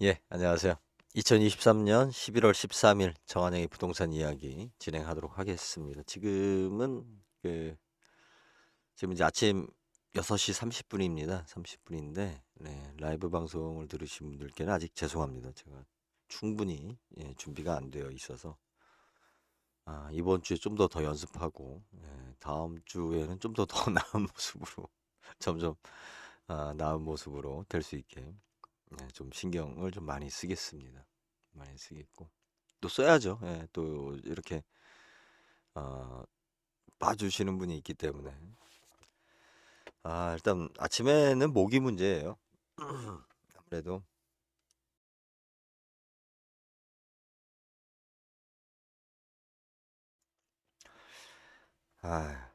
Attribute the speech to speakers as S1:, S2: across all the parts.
S1: 예, 안녕하세요. 2023년 11월 13일 정한영의 부동산 이야기 진행하도록 하겠습니다. 지금 이제 아침 6시 30분입니다. 30분인데, 라이브 방송을 들으신 분들께는 아직 죄송합니다. 제가 충분히 준비가 안 되어 있어서, 이번 주에 좀 더 연습하고, 다음 주에는 좀 더 나은 모습으로, 점점, 나은 모습으로 될 수 있게 좀 신경을 좀 많이 쓰겠습니다. 많이 쓰겠고 또 써야죠. 예, 또 이렇게 어, 봐주시는 분이 있기 때문에 일단 아침에는 모기 문제예요. 아무래도 아,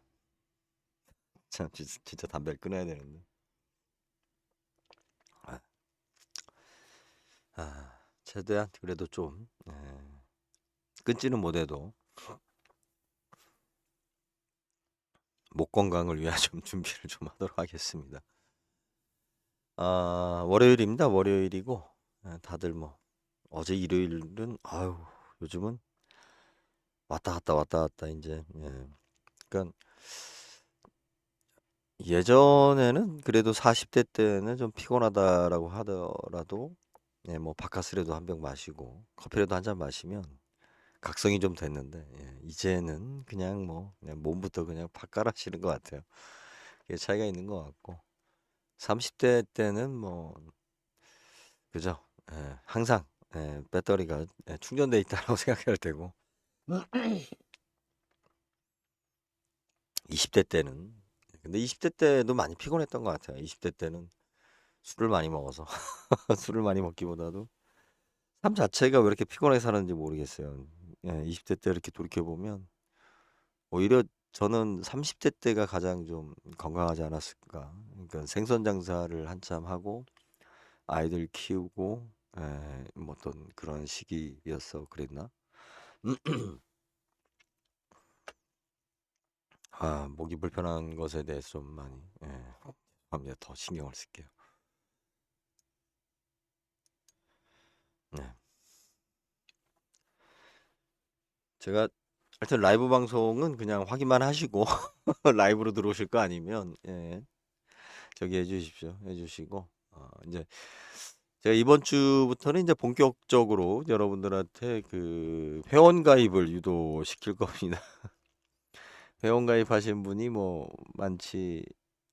S1: 참 진짜 담배를 끊어야 되는데 아, 최대한 그래도 좀 끊지는 못해도 목 건강을 위한 좀 준비를 좀 하도록 하겠습니다. 월요일입니다. 월요일이고 다들 뭐 어제 일요일은 요즘은 왔다 갔다 이제 그러니까 예전에는 그래도 40대 때는 좀 피곤하다라고 하더라도 뭐 바카스라도 한 병 마시고 커피라도 한 잔 마시면 각성이 좀 됐는데 이제는 그냥 뭐 그냥 몸부터 그냥 팍 깔아치는 것 같아요. 그게 차이가 있는 것 같고 30대 때는 뭐 그죠? 항상 배터리가 충전돼 있다라고 생각할 때고 20대 때는 근데 20대 때도 많이 피곤했던 것 같아요. 20대 때는 술을 많이 먹어서 술을 많이 먹기보다도 삶 자체가 왜 이렇게 피곤하게 사는지 모르겠어요. 20대 때 이렇게 돌이켜 보면 오히려 저는 30대 때가 가장 좀 건강하지 않았을까. 그러니까 생선 장사를 한참 하고 아이들 키우고 뭐 어떤 그런 시기였어 그랬나? 목이 불편한 것에 대해서 좀 많이 합니다. 더 신경을 쓸게요. 네. 제가 하여튼 라이브 방송은 그냥 확인만 하시고 라이브로 들어오실 거 아니면 저기 해 주십시오. 해 주시고 이제 제가 이번 주부터는 이제 본격적으로 여러분들한테 그 회원 가입을 유도시킬 겁니다. 회원 가입하신 분이 뭐 많지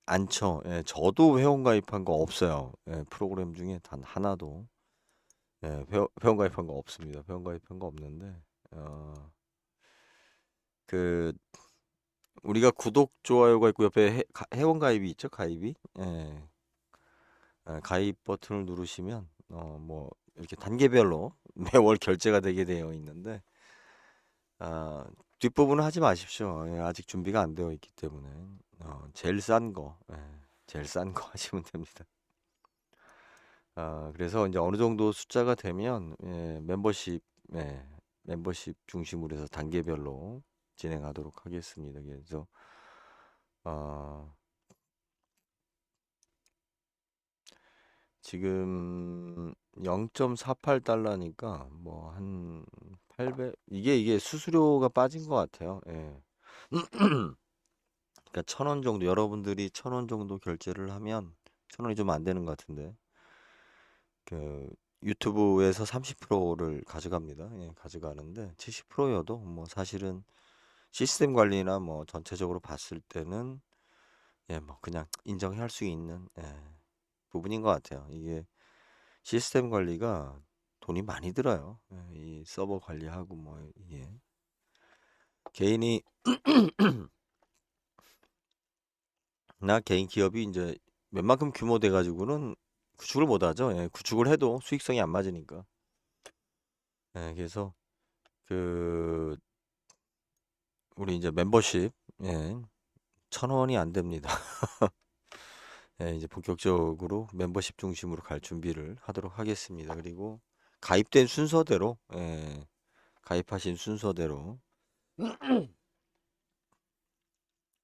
S1: 않죠. 저도 회원 가입한 거 없어요. 프로그램 중에 단 하나도 회원 가입한 거 없습니다. 회원 가입한 거 없는데 어, 그 우리가 구독, 좋아요가 있고 옆에 회원 가입이 있죠, 가입이. 가입 버튼을 누르시면 뭐 이렇게 단계별로 매월 결제가 되게 되어 있는데 아, 뒷부분은 하지 마십시오. 아직 준비가 안 되어 있기 때문에 제일 싼 거, 제일 싼 거 하시면 됩니다. 그래서 이제 어느 정도 숫자가 되면 예, 멤버십 중심으로 해서 단계별로 진행하도록 하겠습니다. 그래서 어, 지금 0.48달러니까 뭐 한 800 이게 수수료가 빠진 것 같아요. 예. 그러니까 1,000원 정도 여러분들이 1,000원 정도 결제를 하면 1,000원이 좀 안 되는 것 같은데 그 유튜브에서 30%를 가져갑니다. 가져가는데 70%여도 뭐 사실은 시스템 관리나 뭐 전체적으로 봤을 때는 뭐 그냥 인정할 수 있는 부분인 것 같아요. 이게 시스템 관리가 돈이 많이 들어요. 이 서버 관리하고 뭐 이게 개인이 나 개인 기업이 이제 웬만큼 규모 돼 가지고는 구축을 못 하죠. 구축을 해도 수익성이 안 맞으니까. 그래서 그 우리 이제 멤버십 1,000원이 안 됩니다. 이제 본격적으로 멤버십 중심으로 갈 준비를 하도록 하겠습니다. 그리고 가입된 순서대로 가입하신 순서대로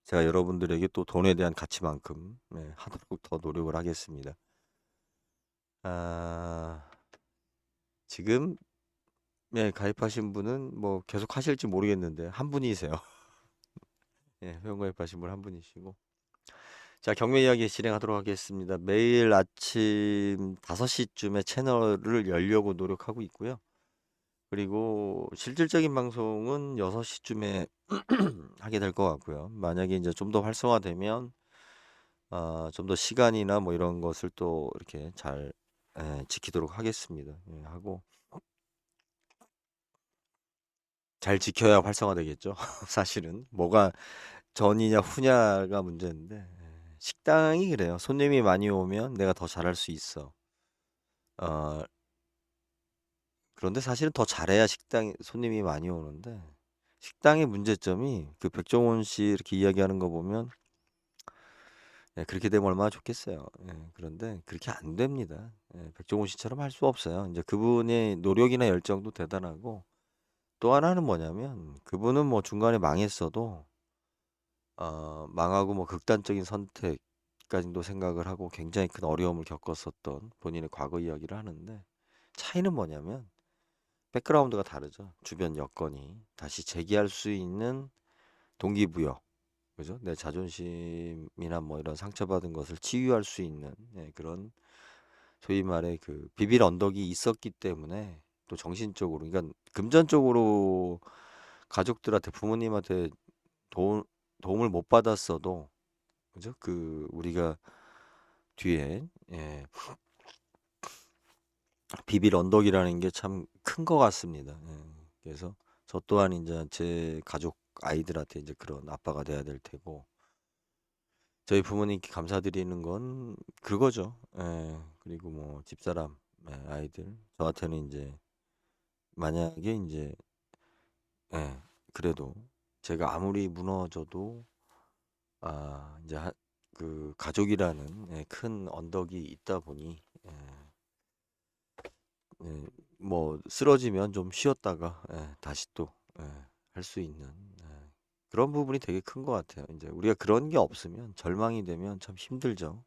S1: 제가 여러분들에게 또 돈에 대한 가치만큼 하도록 더 노력을 하겠습니다. 아, 지금 예, 가입하신 분은 뭐 계속 하실지 모르겠는데 한 분이세요. 예, 회원 가입하신 분 한 분이시고. 자, 경매 이야기 진행하도록 하겠습니다. 매일 아침 5시쯤에 채널을 열려고 노력하고 있고요. 그리고 실질적인 방송은 6시쯤에 하게 될 것 같고요. 만약에 이제 좀 더 활성화되면 좀 더 시간이나 뭐 이런 것을 또 이렇게 잘 지키도록 하겠습니다. 예, 하고 잘 지켜야 활성화되겠죠. 사실은 뭐가 전이냐 후냐가 문제인데 식당이 그래요. 손님이 많이 오면 내가 더 잘할 수 있어. 어, 그런데 사실은 더 잘해야 식당 손님이 많이 오는데 식당의 문제점이 그 백종원 씨 이렇게 이야기하는 거 보면 그렇게 되면 얼마나 좋겠어요. 그런데 그렇게 안 됩니다. 백종원 씨처럼 할 수 없어요. 이제 그분의 노력이나 열정도 대단하고 또 하나는 뭐냐면 그분은 뭐 중간에 망했어도 망하고 뭐 극단적인 선택까지도 생각을 하고 굉장히 큰 어려움을 겪었었던 본인의 과거 이야기를 하는데 차이는 뭐냐면 백그라운드가 다르죠. 주변 여건이 다시 재기할 수 있는 동기부여, 그죠? 내 자존심이나 뭐 이런 상처받은 것을 치유할 수 있는 그런 소위 말해 그 비빌 언덕이 있었기 때문에 또 정신적으로, 그러니까 금전적으로 가족들한테 부모님한테 도, 도움을 못 받았어도 그죠? 그 우리가 뒤에 비빌 언덕이라는 게 참 큰 것 같습니다. 그래서 저 또한 이제 제 가족 아이들한테 이제 그런 아빠가 돼야 될 테고 저희 부모님께 감사드리는 건 그거죠. 그리고 뭐 집사람, 아이들 저한테는 이제 만약에 이제 그래도 제가 아무리 무너져도 이제 그 가족이라는 큰 언덕이 있다 보니 예, 뭐 쓰러지면 좀 쉬었다가 다시 또 할 수 있는 그런 부분이 되게 큰 것 같아요. 이제 우리가 그런 게 없으면 절망이 되면 참 힘들죠.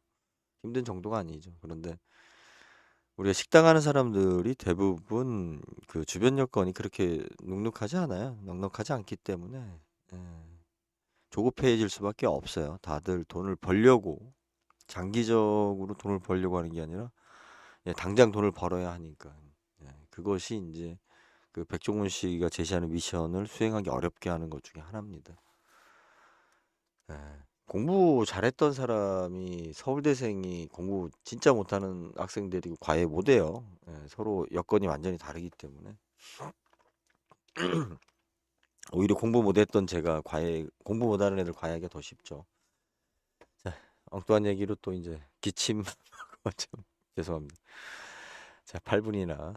S1: 힘든 정도가 아니죠. 그런데 우리가 식당 하는 사람들이 대부분 그 주변 여건이 그렇게 눅눅하지 않아요. 넉넉하지 않기 때문에 예, 조급해질 수밖에 없어요. 다들 돈을 벌려고 장기적으로 돈을 벌려고 하는 게 아니라 당장 돈을 벌어야 하니까 그것이 이제 그 백종원 씨가 제시하는 미션을 수행하기 어렵게 하는 것 중에 하나입니다. 예. 공부 잘했던 사람이 서울대생이 공부 진짜 못하는 학생들이 과외 못해요. 서로 여건이 완전히 다르기 때문에 오히려 공부 못했던 제가 공부 못하는 애들 과외하기가 더 쉽죠. 자, 엉뚱한 얘기로 또 이제 기침 좀 죄송합니다. 자, 8분이나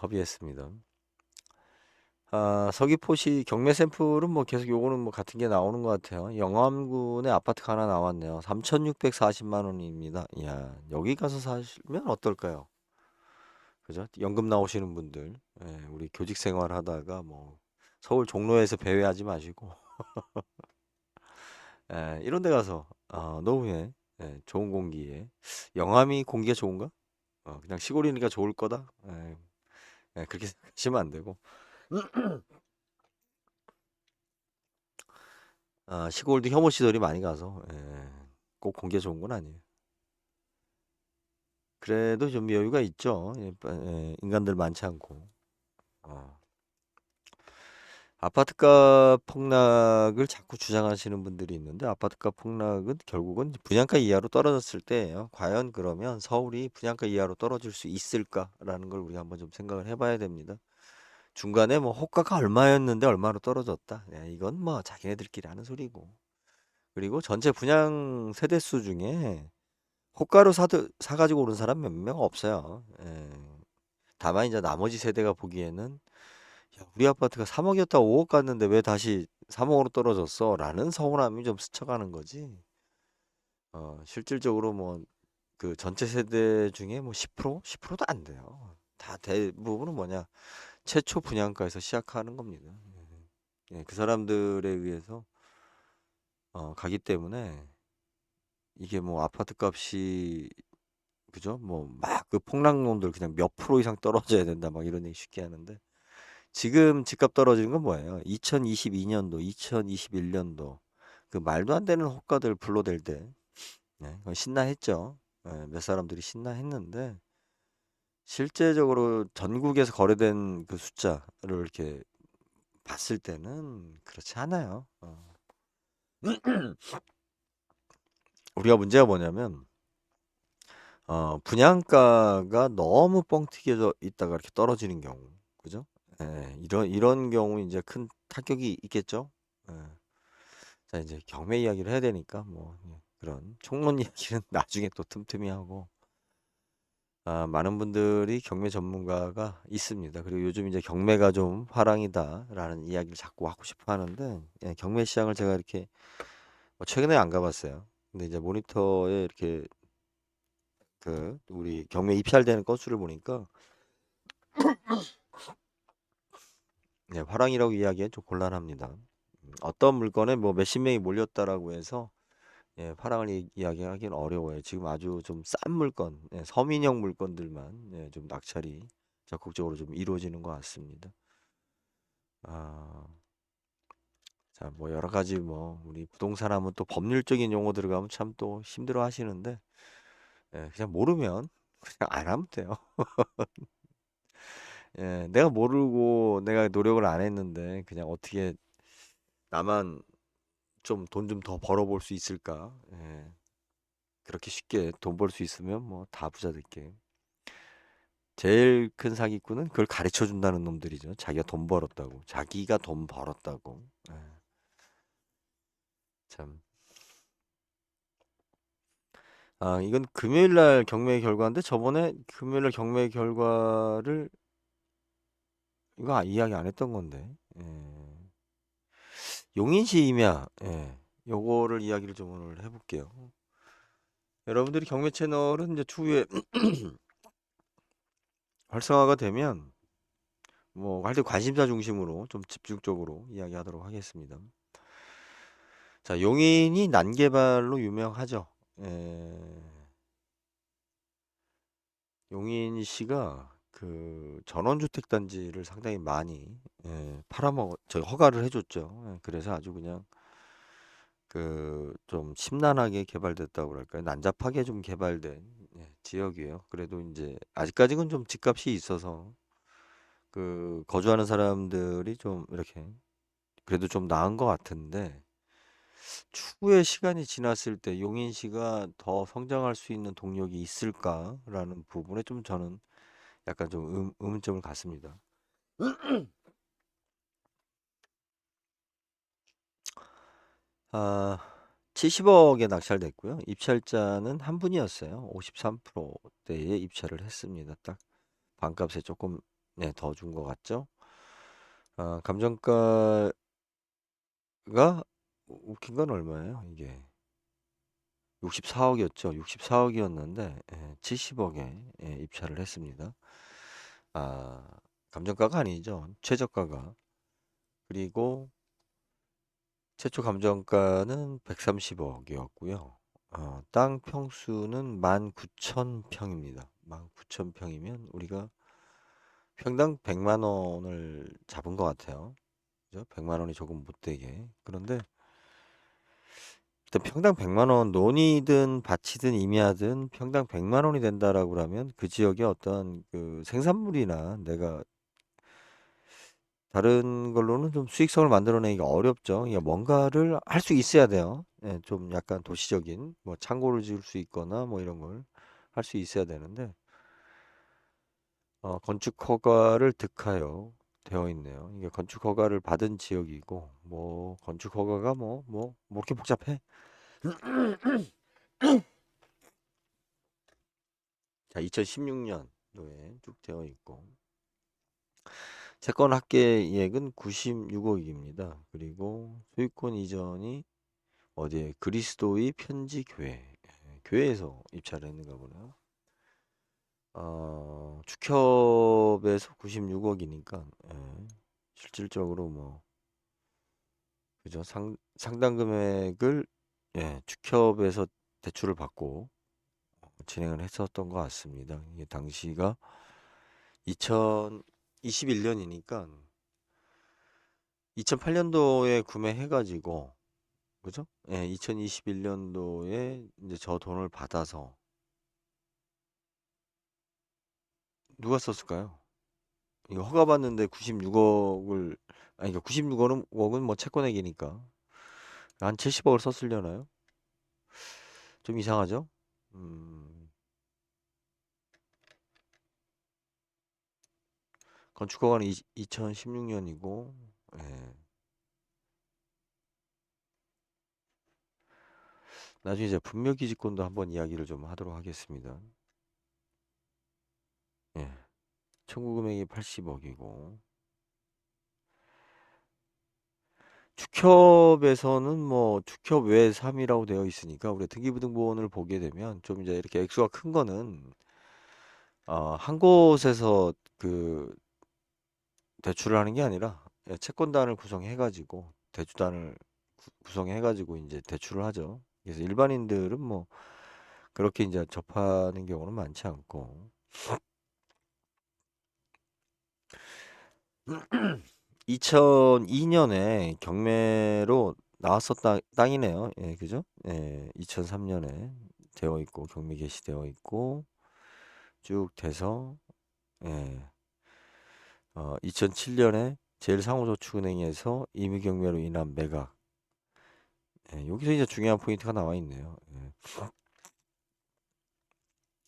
S1: 허비했습니다. 서귀포시 경매 샘플은 뭐 계속 요거는 뭐 같은 게 나오는 것 같아요. 영암군에 아파트가 하나 나왔네요. 3,640만 원입니다. 이야, 여기 가서 사시면 어떨까요? 그죠? 연금 나오시는 분들, 우리 교직 생활 하다가 뭐 서울 종로에서 배회하지 마시고, 이런 데 가서, 노후에, 좋은 공기에, 영암이 공기가 좋은가? 그냥 시골이니까 좋을 거다? 그렇게 생각하시면 안 되고, 시골도 혐오 시설이 많이 가서 꼭 공기가 좋은 건 아니에요. 그래도 좀 여유가 있죠. 인간들 많지 않고. 어. 아파트값 폭락을 자꾸 주장하시는 분들이 있는데 아파트값 폭락은 결국은 분양가 이하로 떨어졌을 때예요. 과연 그러면 서울이 분양가 이하로 떨어질 수 있을까라는 걸 우리 한번 좀 생각을 해봐야 됩니다. 중간에 뭐 호가가 얼마였는데 얼마로 떨어졌다. 이건 뭐 자기네들끼리 하는 소리고. 그리고 전체 분양 세대수 중에 호가로 사가지고 오른 사람 몇 명 없어요. 다만 이제 나머지 세대가 보기에는 야, 우리 아파트가 3억이었다 5억 갔는데 왜 다시 3억으로 떨어졌어? 라는 서운함이 좀 스쳐가는 거지. 실질적으로 뭐 그 전체 세대 중에 뭐 10%? 10%도 안 돼요. 다 대부분은 뭐냐? 최초 분양가에서 시작하는 겁니다. 그 사람들에 의해서 가기 때문에 이게 뭐 아파트 값이 그죠? 뭐 막 그 폭락론들 그냥 몇 프로 이상 떨어져야 된다 막 이런 얘기 쉽게 하는데 지금 집값 떨어지는 건 뭐예요? 2022년도, 2021년도 그 말도 안 되는 호가들 불러댈 때 그거 신나했죠. 몇 사람들이 신나했는데 실제적으로 전국에서 거래된 그 숫자를 이렇게 봤을 때는 그렇지 않아요. 우리가 문제가 뭐냐면 분양가가 너무 뻥 튀겨져 있다가 이렇게 떨어지는 경우, 그죠? 이런 경우 이제 큰 타격이 있겠죠. 예. 자, 이제 경매 이야기를 해야 되니까 뭐 그런 총론 이야기는 나중에 또 틈틈이 하고 많은 분들이 경매 전문가가 있습니다. 그리고 요즘 이제 경매가 좀 화랑이다라는 이야기를 자꾸 하고 싶어 하는데 경매 시장을 제가 이렇게 뭐 최근에 안 가봤어요. 근데 이제 모니터에 이렇게 그 우리 경매 입찰되는 건수를 보니까 화랑이라고 이야기엔 좀 곤란합니다. 어떤 물건에 뭐 몇십 명이 몰렸다라고 해서 화랑을 이야기하기는 어려워요. 지금 아주 좀 싼 물건, 서민형 물건들만 좀 낙찰이 적극적으로 좀 이루어지는 것 같습니다. 아, 자, 뭐 여러 가지 뭐 우리 부동산 하면 또 법률적인 용어 들어가면 참 또 힘들어 하시는데 그냥 모르면 그냥 안 하면 돼요. 내가 모르고 내가 노력을 안 했는데 그냥 어떻게 나만 좀 돈 좀 더 벌어볼 수 있을까? 그렇게 쉽게 돈 벌 수 있으면 뭐 다 부자 될게. 제일 큰 사기꾼은 그걸 가르쳐 준다는 놈들이죠. 자기가 돈 벌었다고. 자기가 돈 벌었다고. 참. 이건 금요일 날 경매 결과인데 저번에 금요일 날 경매 결과를 이거 이야기 안 했던 건데. 용인시 임야. 요거를 이야기를 좀 오늘 해볼게요. 여러분들이 경매 채널은 이제 추후에 활성화가 되면 뭐 할 때 관심사 중심으로 좀 집중적으로 이야기하도록 하겠습니다. 자, 용인이 난개발로 유명하죠. 용인시가 그 전원주택 단지를 상당히 많이 저 허가를 해줬죠. 그래서 아주 그냥 그 좀 심란하게 개발됐다고 그럴까요? 난잡하게 좀 개발된 지역이에요. 그래도 이제 아직까지는 좀 집값이 있어서 그 거주하는 사람들이 좀 이렇게 그래도 좀 나은 것 같은데 추후에 시간이 지났을 때 용인시가 더 성장할 수 있는 동력이 있을까라는 부분에 좀 저는 약간 좀 의문점을 갖습니다. 70억에 낙찰됐고요. 입찰자는 한 분이었어요. 53%대에 입찰을 했습니다. 딱 반값에 조금 더 준 것 같죠? 감정가가 웃긴 건 얼마예요? 이게 64억이었죠. 64억이었는데 70억에 입찰을 했습니다. 아, 감정가가 아니죠. 최저가가. 그리고 최초 감정가는 130억이었고요. 땅 평수는 19,000평입니다. 19,000평이면 우리가 평당 100만 원을 잡은 것 같아요. 그죠? 100만 원이 조금 못 되게. 그런데 일단 평당 100만 원 논이든 밭이든 임야든 평당 100만 원이 된다라고 그러면 그 지역의 어떤 그 생산물이나 내가 다른 걸로는 좀 수익성을 만들어내기가 어렵죠. 이게 뭔가를 할 수 있어야 돼요. 좀 약간 도시적인 뭐 창고를 지을 수 있거나 뭐 이런 걸 할 수 있어야 되는데 건축 허가를 득하여 되어 있네요. 이게 건축 허가를 받은 지역이고 뭐 건축 허가가 뭐 이렇게 복잡해. 자, 2016년도에 쭉 되어 있고 채권 합계액은 96억입니다. 그리고 소유권 이전이 어디에 그리스도의 편지 교회에서 입찰을 했는가 보네요. 축협에서 96억이니까 실질적으로 뭐 그죠 상당 금액을 축협에서 대출을 받고 진행을 했었던 것 같습니다. 이게 당시가 2021년이니까 2008년도에 구매해가지고, 그죠? 예, 2021년도에 이제 저 돈을 받아서 누가 썼을까요? 이거 허가 받는데 96억을, 아니, 그러니까 96억은 뭐 채권액이니까 한 70억을 썼으려나요? 좀 이상하죠? 음, 건축허가는 2016년이고, 예. 나중에 이제 분묘기지권도 한번 이야기를 좀 하도록 하겠습니다. 예. 청구 금액이 80억이고, 축협에서는 뭐 축협 외 3이라고 되어 있으니까 우리 등기부등본을 보게 되면 좀 이제 이렇게 액수가 큰 거는 한 곳에서 그 대출을 하는 게 아니라 채권단을 구성해가지고 대주단을 구성해가지고 이제 대출을 하죠. 그래서 일반인들은 뭐 그렇게 이제 접하는 경우는 많지 않고 2002년에 경매로 나왔었던 땅이네요. 예, 그죠? 예, 2003년에 되어 있고 경매 개시되어 있고 쭉 돼서 예, 2007년에 제일상호저축은행에서 임의경매로 인한 매각. 예, 여기서 이제 중요한 포인트가 나와 있네요. 예.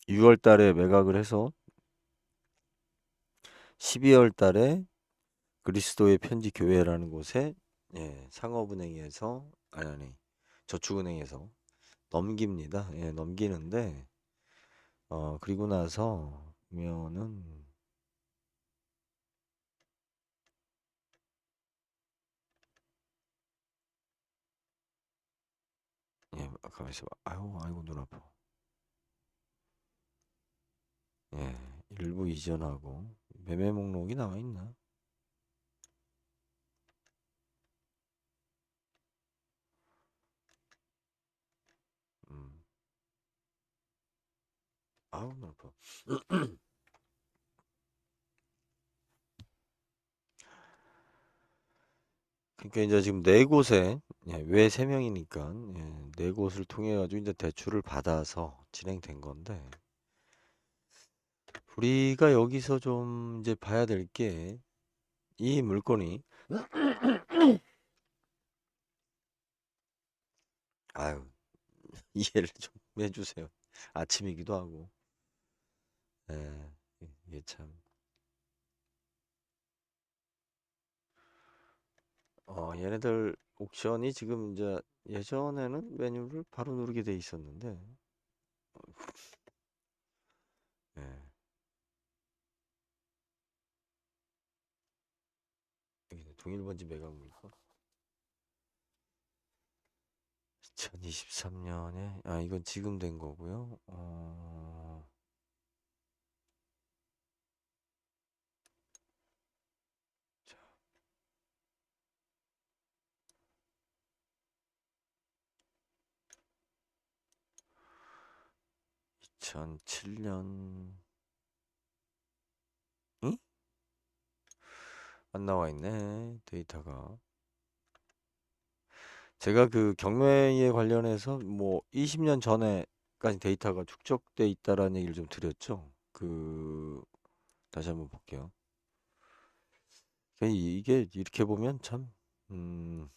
S1: 6월 달에 매각을 해서 12월 달에 그리스도의 편지 교회라는 곳에 예, 상업은행에서 아니 저축은행에서 넘깁니다. 예, 넘기는데 그리고 나서 보면은 예, 가만 있어봐. 아이고 아이고 눈 아파. 예, 일부 이전하고 매매 목록이 나와 있나? 음, 아우 눈 아파. 그러니까 이제 지금 네 곳에 예, 왜 세 명이니까 예, 네 곳을 통해 가지고 이제 대출을 받아서 진행된 건데 우리가 여기서 좀 이제 봐야 될 게 이 물건이 아유 이해를 좀 해주세요. 아침이기도 하고 예, 이게 참 얘네들 옥션이 지금 이제 예전에는 메뉴를 바로 누르게 돼 있었는데 예, 여기는 동일번지 매각 물건 2023년에 이건 지금 된 거고요. 2007년 응? 안 나와 있네 데이터가. 제가 그 경매에 관련해서 뭐 20년 전에까지 데이터가 축적돼 있다라는 얘기를 좀 드렸죠. 다시 한번 볼게요. 이게 이렇게 보면 참 음,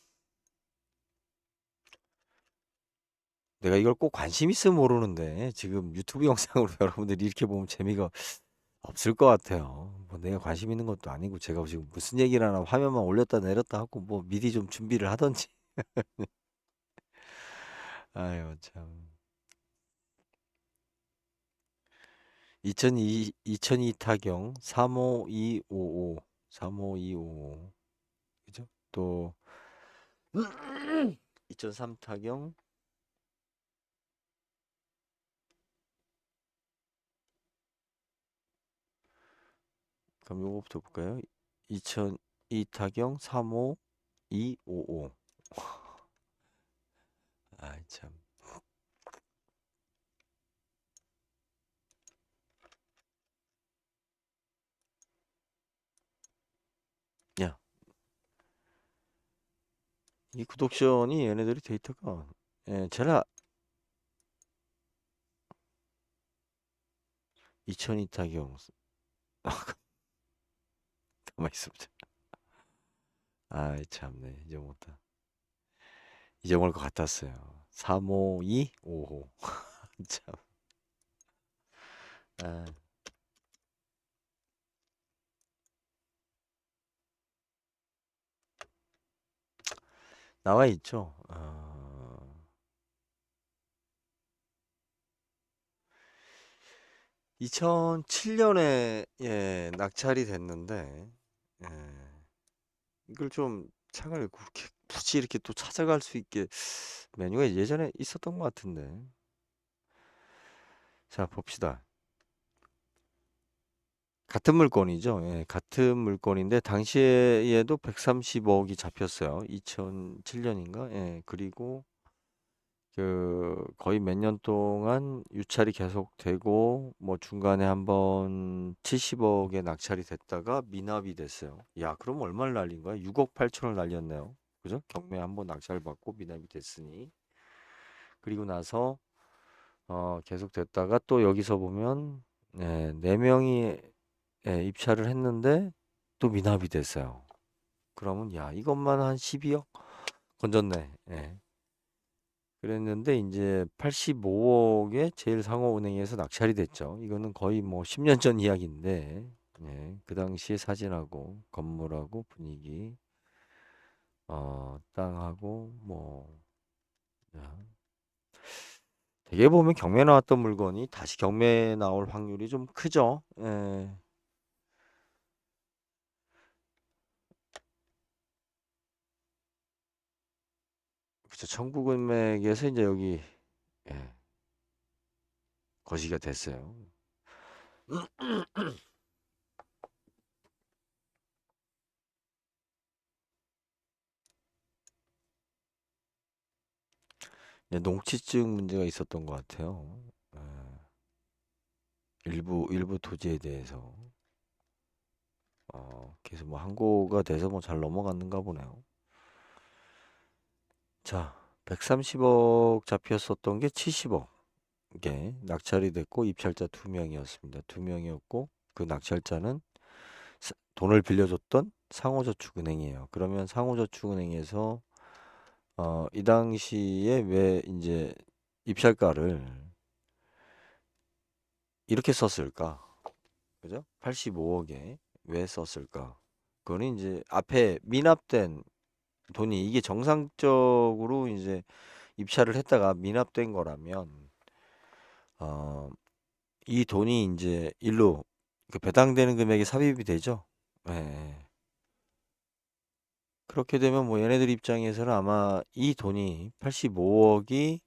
S1: 내가 이걸 꼭 관심 있으면 모르는데 지금 유튜브 영상으로 여러분들이 이렇게 보면 재미가 없을 것 같아요. 뭐 내가 관심 있는 것도 아니고 제가 지금 무슨 얘기를 하나 화면만 올렸다 내렸다 하고 뭐 미리 좀 준비를 하던지. 아유 참. 2002 타경 35255 35255 그죠? 또 2003 타경 그럼 요거부터 볼까요? 2002 타경 35255 아이 참. 이 굿옵션이 얘네들이 데이터가 제가 2000 이타경 가만 있습니다. 아 참네 잊어먹을 것 같았어요. 35255 참. 아, 나와 있죠. 2007년에 낙찰이 됐는데 예, 이걸 좀 창을 그렇게 굳이 이렇게 또 찾아갈 수 있게 메뉴가 예전에 있었던 것 같은데. 자, 봅시다. 같은 물건이죠. 예, 같은 물건인데 당시에도 135억이 잡혔어요. 2007년인가? 예, 그리고 그 거의 몇 년 동안 유찰이 계속되고 뭐 중간에 한번 70억에 낙찰이 됐다가 미납이 됐어요. 야, 그럼 얼마를 날린 거야? 6억 8천을 날렸네요. 그죠? 경매 한번 낙찰받고 미납이 됐으니. 그리고 나서 계속 됐다가 또 여기서 보면 네 명이 입찰을 했는데 또 미납이 됐어요. 그러면 야, 이것만 한 12억 건졌네. 예. 그랬는데 이제 85억에 제일상호은행에서 낙찰이 됐죠. 이거는 거의 뭐 10년 전 이야기인데, 그 당시에 사진하고 건물하고 분위기, 땅하고 뭐 야, 되게 보면 경매 나왔던 물건이 다시 경매 나올 확률이 좀 크죠. 예. 그쵸. 청구 금액에서 이제 여기 예, 거시기가 됐어요. 농지증 문제가 있었던 것 같아요. 예, 일부 토지에 대해서. 계속 뭐 항고가 돼서 뭐 잘 넘어갔는가 보네요. 자, 130억 잡혔었던 게 70억. 이게 낙찰이 됐고 입찰자 2명이었습니다. 2명이었고 그 낙찰자는 돈을 빌려줬던 상호저축은행이에요. 그러면 상호저축은행에서 이 당시에 왜 이제 입찰가를 이렇게 썼을까? 그죠? 85억에 왜 썼을까? 그거는 이제 앞에 미납된 돈이 이게 정상적으로 이제 입찰을 했다가 미납된 거라면 어, 이 돈이 이제 일로 그 배당되는 금액이 삽입이 되죠. 예. 예. 그렇게 되면 뭐 얘네들 입장에서는 아마 이 돈이 85억이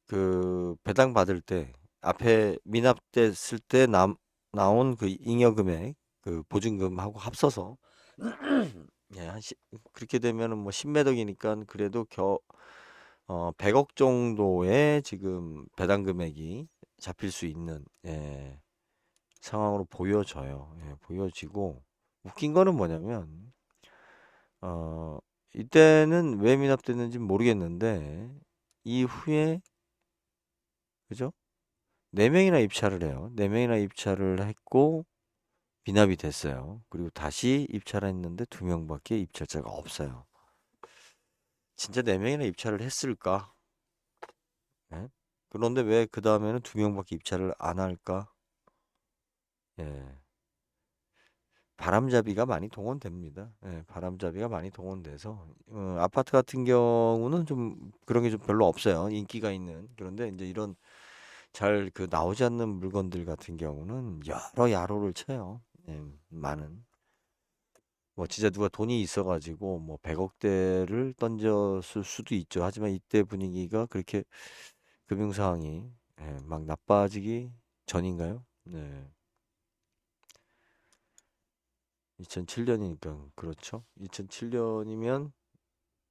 S1: 그 배당 받을 때 앞에 미납됐을 때 나온 그 잉여 금액 그 보증금하고 합쳐서 예, 그렇게 되면은 뭐 10매덕이니까 그래도 100억 정도의 지금 배당 금액이 잡힐 수 있는 상황으로 보여져요. 보여지고 웃긴 거는 뭐냐면 어, 이때는 왜 미납됐는지 모르겠는데 이후에 그죠? 4명이나 입찰을 해요. 4명이나 입찰을 했고 미납이 됐어요. 그리고 다시 입찰을 했는데 2명밖에 입찰자가 없어요. 진짜 4명이나 입찰을 했을까? 예? 그런데 왜 그 다음에는 2명밖에 입찰을 안 할까? 예. 바람잡이가 많이 동원됩니다. 바람잡이가 많이 동원돼서 아파트 같은 경우는 좀 그런 게 좀 별로 없어요. 인기가 있는. 그런데 이제 이런 잘 그 나오지 않는 물건들 같은 경우는 여러 야로를 쳐요. 많은. 뭐 진짜 누가 돈이 있어가지고 뭐 100억대를 던졌을 수도 있죠. 하지만 이때 분위기가 그렇게 금융 상황이 막 나빠지기 전인가요? 네. 2007년이니까 그렇죠. 2007년이면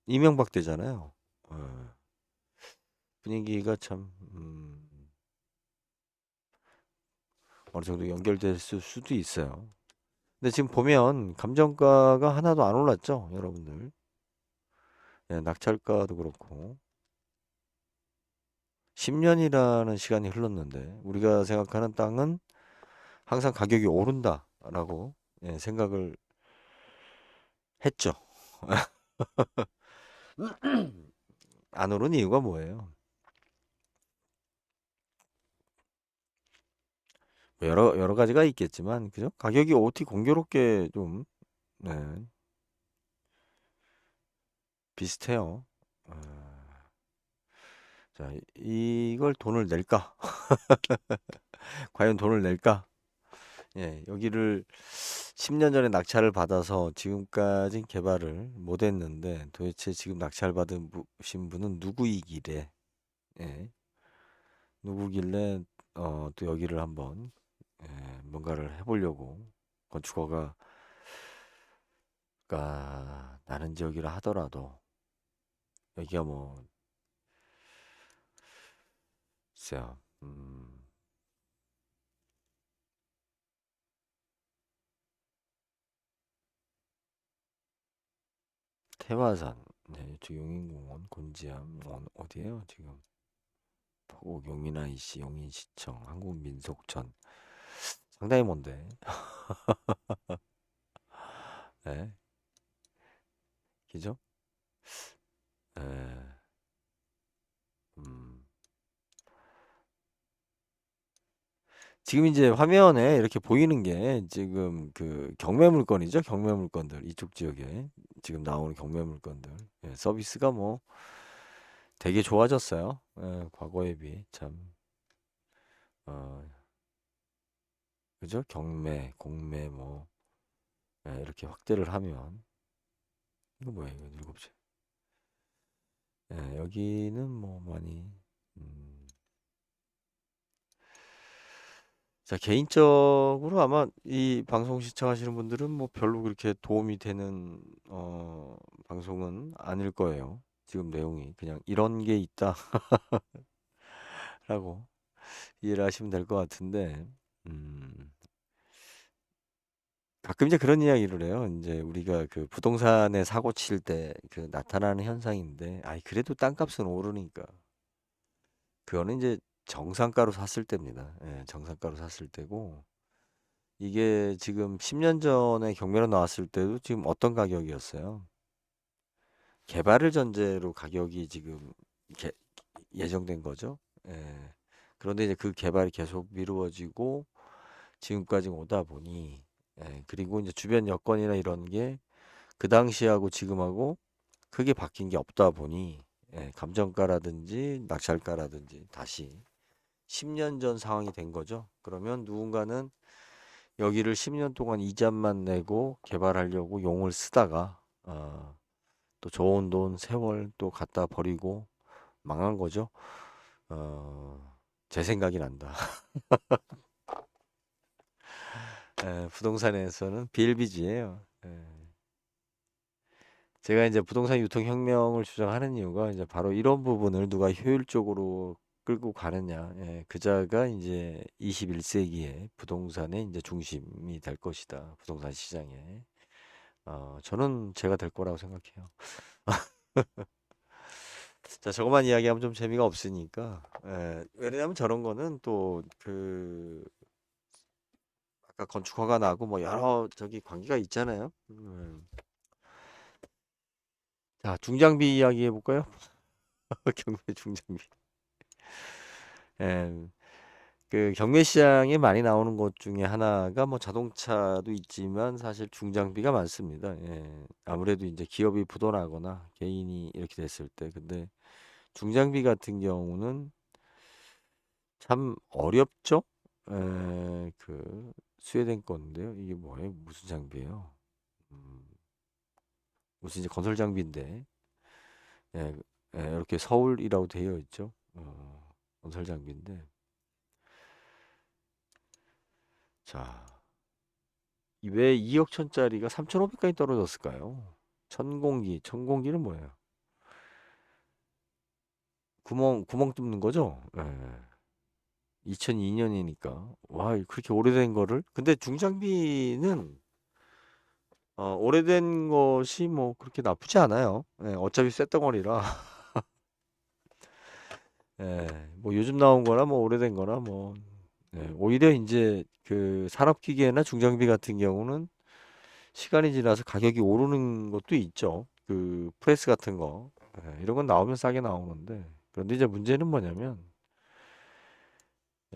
S1: 이명박 때잖아요. 분위기가 참 어느 정도 연결됐을 수도 있어요. 근데 지금 보면 감정가가 하나도 안 올랐죠, 여러분들. 예, 낙찰가도 그렇고 10년이라는 시간이 흘렀는데 우리가 생각하는 땅은 항상 가격이 오른다라고 예, 생각을 했죠. 안 오른 이유가 뭐예요? 뭐 여러 가지가 있겠지만 그죠? 가격이 어떻게 공교롭게 좀 네, 비슷해요. 어, 자, 이걸 돈을 낼까? 과연 돈을 낼까? 예, 여기를 10년 전에 낙찰을 받아서 지금까지 개발을 못 했는데 도대체 지금 낙찰 받으신 분은 누구이길래 예, 누구길래 또 여기를 한번 예, 뭔가를 해보려고 건축허가 나는 지역이라 하더라도 여기가 뭐 글쎄요 태화산 네, 이쪽 용인공원 곤지암 어디에요 지금 포곡 용인IC 용인시청 한국민속촌 상당히 먼데 네, 그죠? 예, 음. 지금 이제 화면에 이렇게 보이는 게 지금 그 경매 물건이죠. 경매 물건들 이쪽 지역에 지금 나오는 경매 물건들 예, 서비스가 뭐 되게 좋아졌어요. 예, 과거에 비해 참 어, 그죠? 경매, 공매 뭐 예, 이렇게 확대를 하면 이거 뭐야 이거 일곱 시. 예, 여기는 뭐 많이 음, 자, 개인적으로 아마 이 방송 시청하시는 분들은 뭐 별로 그렇게 도움이 되는 방송은 아닐 거예요. 지금 내용이 그냥 이런 게 있다라고 이해를 하시면 될 것 같은데, 음, 가끔 이제 그런 이야기를 해요. 이제 우리가 그 부동산에 사고 칠 때 그 나타나는 현상인데, 아이 그래도 땅값은 오르니까 그거는 이제 정상가로 샀을 때입니다. 예, 정상가로 샀을 때고. 이게 지금 10년 전에 경매로 나왔을 때도 지금 어떤 가격이었어요? 개발을 전제로 가격이 지금 개- 예정된 거죠. 예. 그런데 이제 그 개발이 계속 미루어지고 지금까지 오다 보니 예. 그리고 이제 주변 여건이나 이런 게 그 당시하고 지금하고 크게 바뀐 게 없다 보니 예. 감정가라든지 낙찰가라든지 다시 10년 전 상황이 된 거죠. 그러면 누군가는 여기를 10년 동안 이자만 내고 개발하려고 용을 쓰다가 또 좋은 돈 세월 또 갖다 버리고 망한 거죠. 제 생각이 난다. 부동산에서는 비일비재예요. 제가 이제 부동산 유통 혁명을 주장하는 이유가 이제 바로 이런 부분을 누가 효율적으로 끌고 가느냐. 예, 그자가 이제 21세기의 부동산의 이제 중심이 될 것이다. 부동산 시장에. 저는 제가 될 거라고 생각해요. 자, 저것만 이야기하면 좀 재미가 없으니까. 왜냐면 저런 거는 또 그 아까 건축허가 나고 뭐 여러 저기 관계가 있잖아요. 자, 중장비 이야기 해볼까요? 경매 중장비. 예, 그 경매 시장에 많이 나오는 것 중에 하나가 뭐 자동차도 있지만 사실 중장비가 많습니다. 예, 아무래도 이제 기업이 부도나거나 개인이 이렇게 됐을 때, 근데 중장비 같은 경우는 참 어렵죠? 스웨덴 건데요. 이게 뭐예요? 무슨 장비예요? 음, 무슨 이제 건설 장비인데, 예, 이렇게 서울이라고 되어 있죠. 건설 장비인데, 자, 왜 2억 천짜리가 3,500까지 떨어졌을까요? 천공기는 뭐예요? 구멍 뚫는 거죠? 예. 2002년이니까. 와, 그렇게 오래된 거를? 근데 중장비는 오래된 것이 뭐 그렇게 나쁘지 않아요. 예, 어차피 쇳덩어리라. 예, 뭐 요즘 나온 거나 뭐 오래된 거나 뭐 오히려 이제 그 산업기계나 중장비 같은 경우는 시간이 지나서 가격이 오르는 것도 있죠. 그 프레스 같은 거. 이런 건 나오면 싸게 나오는데. 그런데 이제 문제는 뭐냐면,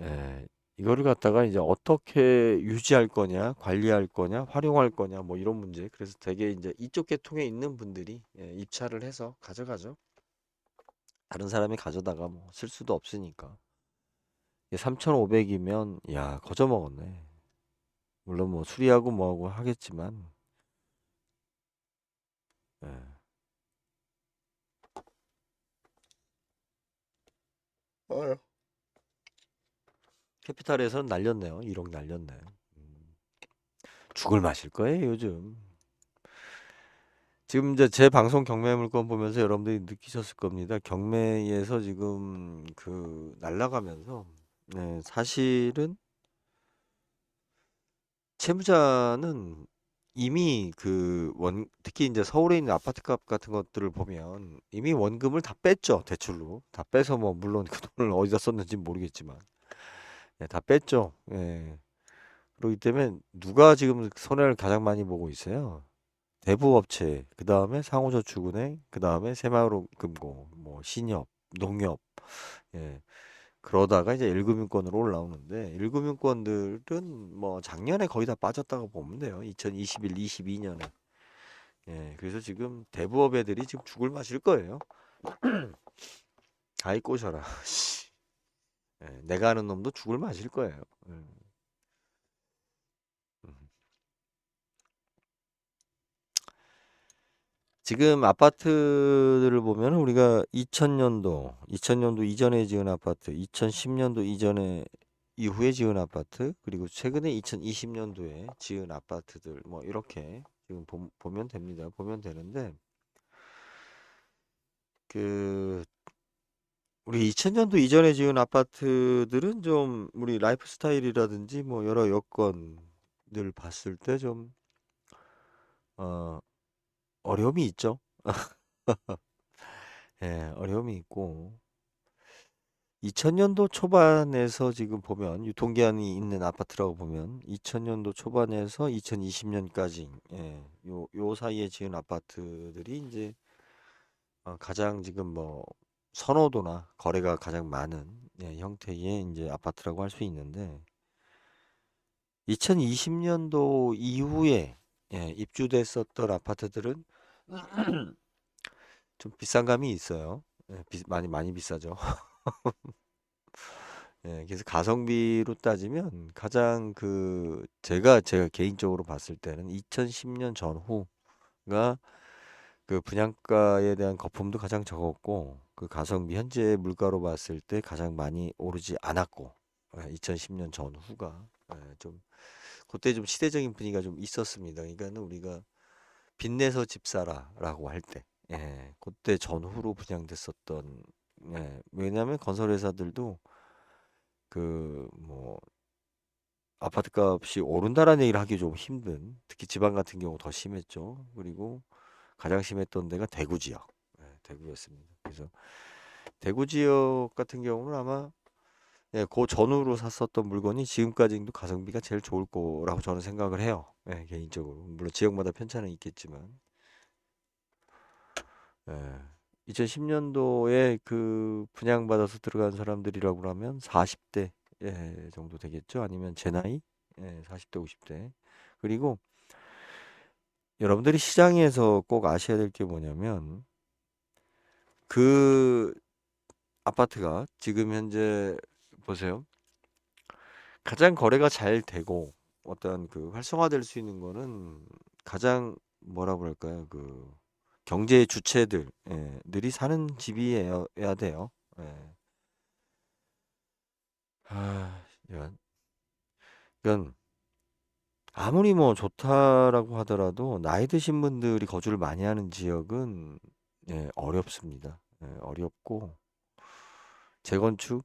S1: 예, 이거를 갖다가 이제 어떻게 유지할 거냐, 관리할 거냐, 활용할 거냐, 뭐 이런 문제. 그래서 되게 이제 이쪽 계통에 있는 분들이 입찰을 해서 가져가죠. 다른 사람이 가져다가 뭐 쓸 수도 없으니까. 3,500이면, 야, 거저 먹었네. 물론 뭐 수리하고 뭐하고 하겠지만, 예. 캐피탈에서는 날렸네요. 1억 날렸네. 음, 죽을 마실 거예요, 요즘. 지금 이제 제 방송 경매 물건 보면서 여러분들이 느끼셨을 겁니다. 경매에서 지금 그 날라가면서 사실은 채무자는 이미 그 특히 이제 서울에 있는 아파트 값 같은 것들을 보면 이미 원금을 다 뺐죠. 대출로. 다 빼서 뭐 물론 그 돈을 어디다 썼는지 모르겠지만 다 뺐죠. 예. 그렇기 때문에 누가 지금 손해를 가장 많이 보고 있어요? 대부업체, 그 다음에 상호저축은행, 그 다음에 새마을금고, 뭐 신협, 농협, 예. 그러다가 이제 1금융권으로 올라오는데 1금융권들은 뭐 작년에 거의 다 빠졌다고 보면 돼요. 2021, 22년에. 예. 그래서 지금 대부업 애들이 지금 죽을 맛일 거예요. 아이 꼬셔라. 씨. 예. 내가 아는 놈도 죽을 맛일 거예요. 음. 지금 아파트들을 보면 우리가 2000년도 이전에 지은 아파트, 2010년도 이전에 이후에 지은 아파트, 그리고 최근에 2020년도에 지은 아파트들 뭐 이렇게 지금 보면 됩니다. 보면 되는데 그 우리 2000년도 이전에 지은 아파트들은 좀 우리 라이프 스타일이라든지 뭐 여러 여건들 봤을 때 좀 어, 어려움이 있죠. 예, 어려움이 있고 2000년도 초반에서 지금 보면 유통기한이 있는 아파트라고 보면 2000년도 초반에서 2020년까지 요 사이에 지은 아파트들이 이제 가장 지금 뭐 선호도나 거래가 가장 많은 형태의 이제 아파트라고 할 수 있는데 2020년도 이후에 입주됐었던 아파트들은 좀 비싼 감이 있어요. 많이 비싸죠. 그래서 가성비로 따지면 가장 그 제가 개인적으로 봤을 때는 2010년 전후가 그 분양가에 대한 거품도 가장 적었고 그 가성비 현재 물가로 봤을 때 가장 많이 오르지 않았고 2010년 전후가 좀 그때 좀 시대적인 분위기가 좀 있었습니다. 그러니까는 우리가 빚내서 집 사라라고 할 때, 그때 전후로 분양됐었던, 왜냐하면 건설회사들도 그 뭐 아파트 값이 오른다라는 얘기를 하기 좀 힘든, 특히 지방 같은 경우 더 심했죠. 그리고 가장 심했던 데가 대구 지역, 대구였습니다. 그래서 대구 지역 같은 경우는 아마 그 전후로 샀었던 물건이 지금까지도 가성비가 제일 좋을 거라고 저는 생각을 해요. 개인적으로. 물론 지역마다 편차는 있겠지만. 2010년도에 그 분양받아서 들어간 사람들이라고 하면 40대 정도 되겠죠? 아니면 제 나이? 40대, 50대. 그리고 여러분들이 시장에서 꼭 아셔야 될 게 뭐냐면 그 아파트가 지금 현재 보세요. 가장 거래가 잘 되고 어떤 그 활성화될 수 있는 거는 가장 뭐라고 할까요? 그 경제 주체들이 사는 집이어야 돼요. 예. 이건 이건 아무리 뭐 좋다라고 하더라도 나이 드신 분들이 거주를 많이 하는 지역은 어렵습니다. 어렵고 재건축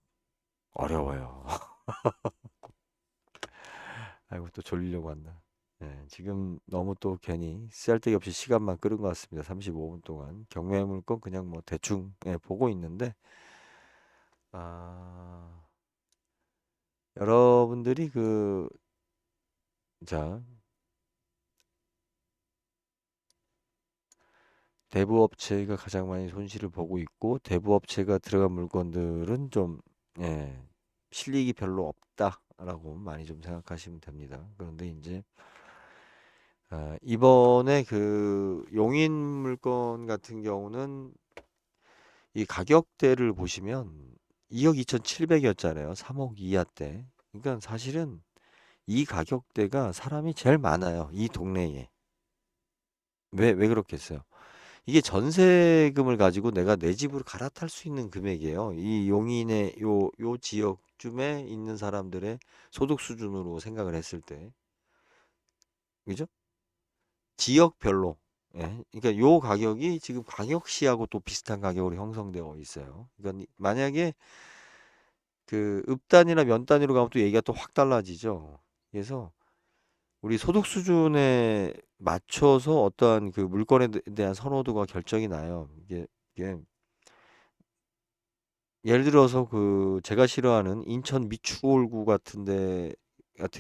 S1: 어려워요. 아이고 또 졸리려고 한다. 예, 지금 너무 또 괜히 쓰잘데기 없이 시간만 끌은 것 같습니다. 35분 동안 경매 물건 그냥 뭐 대충 예, 보고 있는데 아, 여러분들이 자, 대부업체가 가장 많이 손실을 보고 있고 대부업체가 들어간 물건들은 좀 예, 실익이 별로 없다라고 많이 좀 생각하시면 됩니다. 그런데 이제 이번에 그 용인 물건 같은 경우는 이 가격대를 보시면 2억 2,700이었잖아요. 3억 이하대. 그러니까 사실은 이 가격대가 사람이 제일 많아요. 이 동네에. 왜 그렇겠어요? 이게 전세금을 가지고 내가 내 집으로 갈아탈 수 있는 금액이에요. 이 용인의 요 지역쯤에 있는 사람들의 소득 수준으로 생각을 했을 때. 그죠? 지역별로. 예. 그러니까 요 가격이 지금 광역시하고 또 비슷한 가격으로 형성되어 있어요. 그러니까 만약에 그 읍 단위나 면 단위로 가면 또 얘기가 또 확 달라지죠. 그래서 우리 소득 수준에 맞춰서 어떠한 그 물건에 대한 선호도가 결정이 나요. 이게 예를 들어서 그 제가 싫어하는 인천 미추홀구 같은